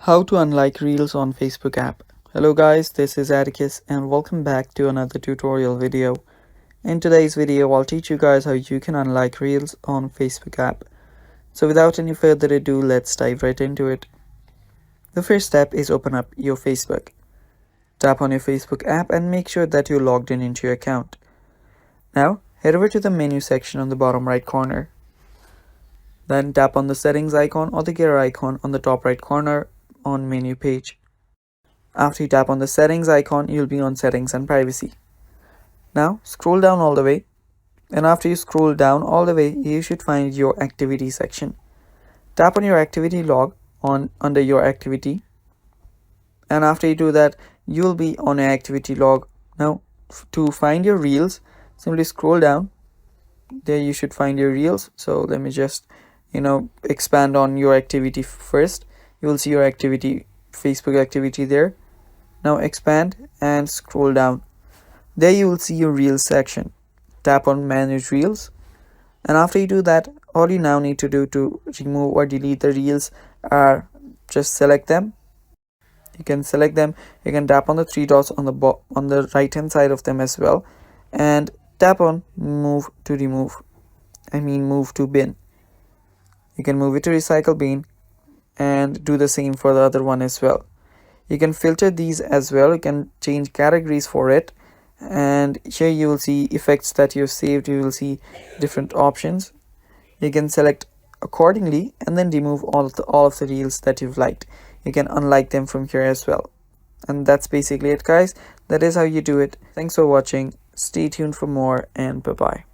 How to unlike Reels on Facebook app. Hello guys, this is Atticus and welcome back to another tutorial video. In today's video, I'll teach you guys how you can unlike Reels on Facebook app. So without any further ado, let's dive right into it. The first step is open up your Facebook. Tap on your Facebook app and make sure that you're logged in into your account. Now, head over to the menu section on the bottom right corner. Then tap on the settings icon or the gear icon on the top right corner on menu page. After you tap on the settings icon, you'll be on settings and privacy. Now scroll down all the way, and after you scroll down all the way, you should find your activity section. Tap on your activity log under your activity, and after you do that, you'll be on your activity log. Now to find your reels, simply scroll down. There you should find your reels. So let me just expand on your activity first. You will see your activity, Facebook activity there. Now expand and scroll down. There you will see your reels section. Tap on manage reels, and after you do that, all you now need to do to remove or delete the reels are just select them. You can select them. You can tap on the three dots on the right hand side of them as well, and tap on move to bin. You can move it to recycle bin and do the same for the other one as well. You can filter these as well. You can change categories for it, and here you will see effects that you've saved. You will see different options. You can select accordingly and then remove all of the reels that you've liked. You can unlike them from here as well. And that's basically it, guys. That is how you do it. Thanks for watching. Stay tuned for more, and bye bye.